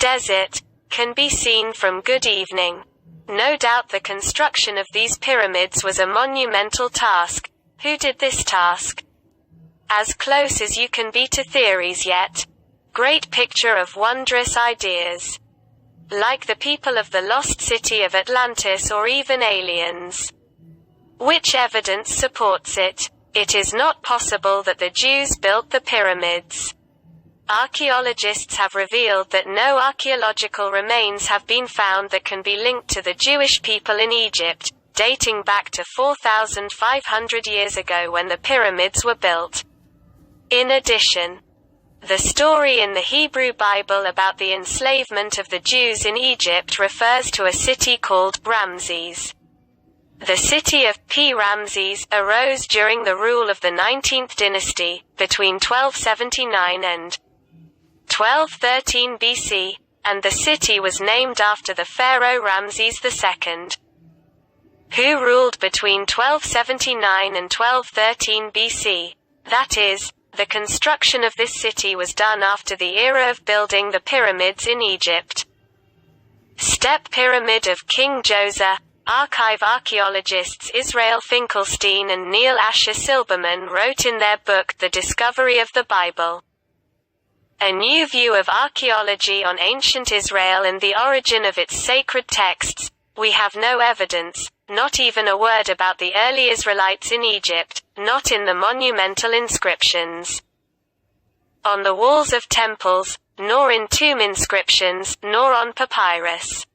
desert, can be seen from good evening. No doubt the construction of these pyramids was a monumental task. Who did this task? As close as you can be to theories yet. Great picture of wondrous ideas. Like the people of the lost city of Atlantis or even aliens. Which evidence supports it? It is not possible that the Jews built the pyramids. Archaeologists have revealed that no archaeological remains have been found that can be linked to the Jewish people in Egypt, dating back to 4,500 years ago when the pyramids were built. In addition, the story in the Hebrew Bible about the enslavement of the Jews in Egypt refers to a city called Ramses. The city of Ramses arose during the rule of the 19th dynasty, between 1279 and 1213 BC, and the city was named after the pharaoh Ramses II, who ruled between 1279 and 1213 BC. That is, the construction of this city was done after the era of building the pyramids in Egypt. Step Pyramid of King Djoser. Archive archaeologists Israel Finkelstein and Neil Asher Silberman wrote in their book The Discovery of the Bible, A New View of Archaeology on Ancient Israel and the Origin of its Sacred Texts. We have no evidence, not even a word about the early Israelites in Egypt, not in the monumental inscriptions on the walls of temples, nor in tomb inscriptions, nor on papyrus.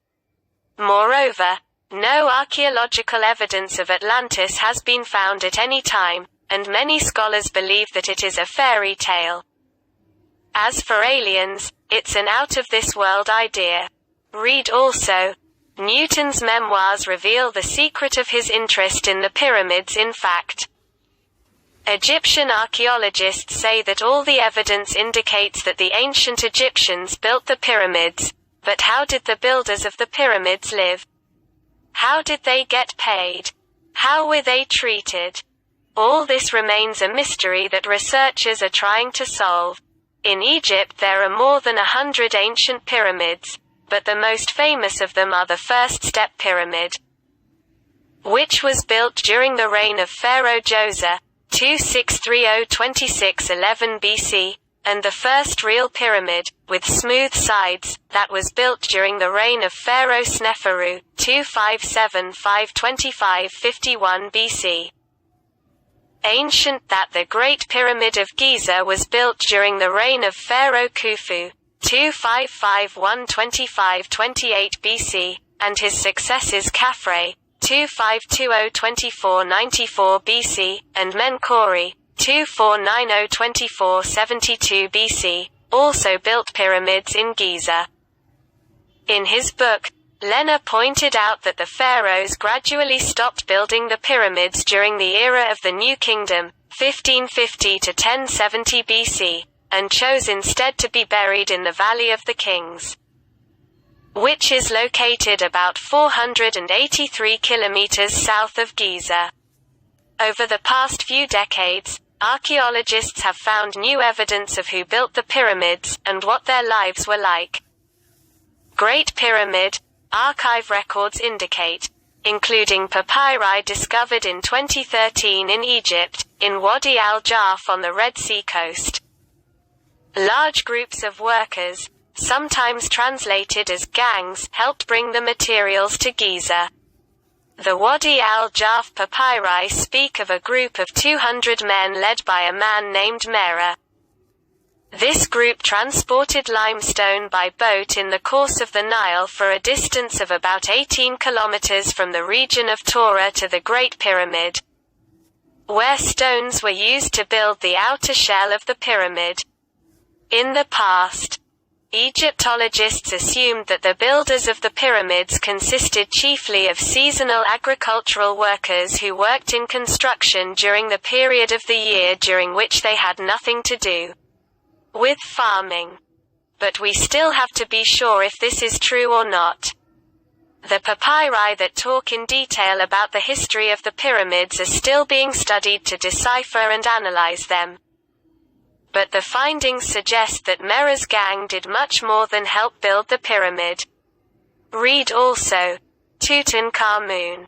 Moreover, no archaeological evidence of Atlantis has been found at any time, and many scholars believe that it is a fairy tale. As for aliens, it's an out-of-this-world idea. Read also, Newton's memoirs reveal the secret of his interest in the pyramids. In fact, Egyptian archaeologists say that all the evidence indicates that the ancient Egyptians built the pyramids, but how did the builders of the pyramids live? How did they get paid? How were they treated? All this remains a mystery that researchers are trying to solve. In Egypt there are more than 100 ancient pyramids, but the most famous of them are the first step pyramid, which was built during the reign of Pharaoh Djoser, 2630–2611 BC, and the first real pyramid, with smooth sides, that was built during the reign of Pharaoh Sneferu, 2575–2551 BC. Ancient that the Great Pyramid of Giza was built during the reign of Pharaoh Khufu, 2551–2528 BC, and his successors Khafre, 2520–2494 BC, and Menkaure, 2490–2472 BC, also built pyramids in Giza. In his book, Lehner pointed out that the pharaohs gradually stopped building the pyramids during the era of the New Kingdom, 1550 to 1070 BC, and chose instead to be buried in the Valley of the Kings, which is located about 483 kilometers south of Giza. Over the past few decades, archaeologists have found new evidence of who built the pyramids, and what their lives were like. Great Pyramid, archive records indicate, including papyri discovered in 2013 in Egypt, in Wadi al-Jarf on the Red Sea coast. Large groups of workers, sometimes translated as gangs, helped bring the materials to Giza. The Wadi al-Jarf papyri speak of a group of 200 men led by a man named Mera. This group transported limestone by boat in the course of the Nile for a distance of about 18 kilometers from the region of Torah to the Great Pyramid, where stones were used to build the outer shell of the pyramid. In the past, Egyptologists assumed that the builders of the pyramids consisted chiefly of seasonal agricultural workers who worked in construction during the period of the year during which they had nothing to do with farming. But we still have to be sure if this is true or not. The papyri that talk in detail about the history of the pyramids are still being studied to decipher and analyze them. But the findings suggest that Merah's gang did much more than help build the pyramid. Read also, Tutankhamun.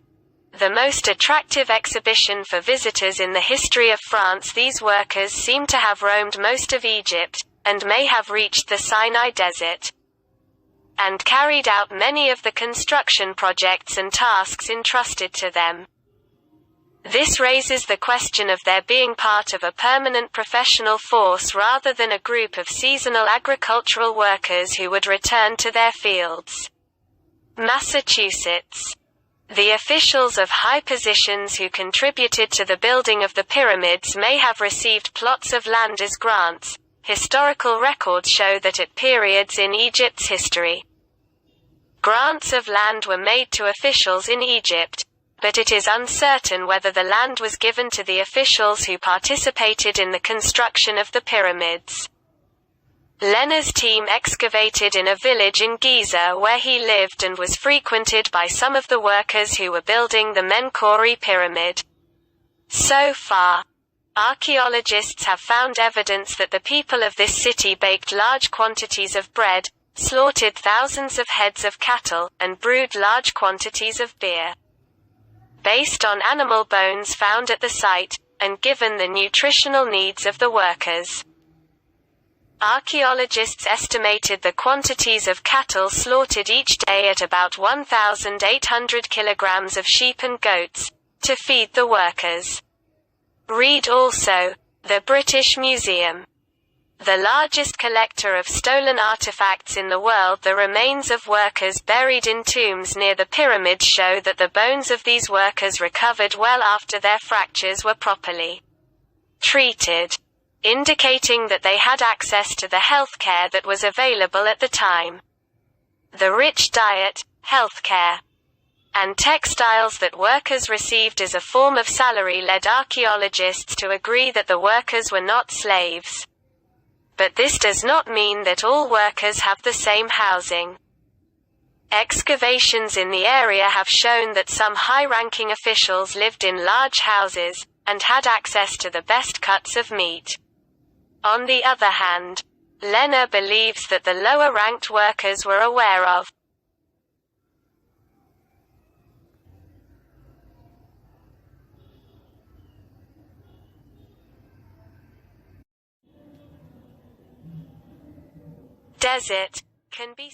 The most attractive exhibition for visitors in the history of France. These workers seem to have roamed most of Egypt, and may have reached the Sinai Desert, and carried out many of the construction projects and tasks entrusted to them. This raises the question of their being part of a permanent professional force rather than a group of seasonal agricultural workers who would return to their fields. Massachusetts. The officials of high positions who contributed to the building of the pyramids may have received plots of land as grants. Historical records show that at periods in Egypt's history, grants of land were made to officials in Egypt, but it is uncertain whether the land was given to the officials who participated in the construction of the pyramids. Lena's team excavated in a village in Giza where he lived and was frequented by some of the workers who were building the Menkaure pyramid. So far, archaeologists have found evidence that the people of this city baked large quantities of bread, slaughtered thousands of heads of cattle, and brewed large quantities of beer. Based on animal bones found at the site, and given the nutritional needs of the workers, archaeologists estimated the quantities of cattle slaughtered each day at about 1,800 kilograms of sheep and goats, to feed the workers. Read also, the British Museum. The largest collector of stolen artifacts in the world. The remains of workers buried in tombs near the pyramids show that the bones of these workers recovered well after their fractures were properly treated, indicating that they had access to the health care that was available at the time. The rich diet, healthcare, and textiles that workers received as a form of salary led archaeologists to agree that the workers were not slaves. But this does not mean that all workers have the same housing. Excavations in the area have shown that some high-ranking officials lived in large houses, and had access to the best cuts of meat. On the other hand, Lena believes that the lower-ranked workers were aware of desert, can be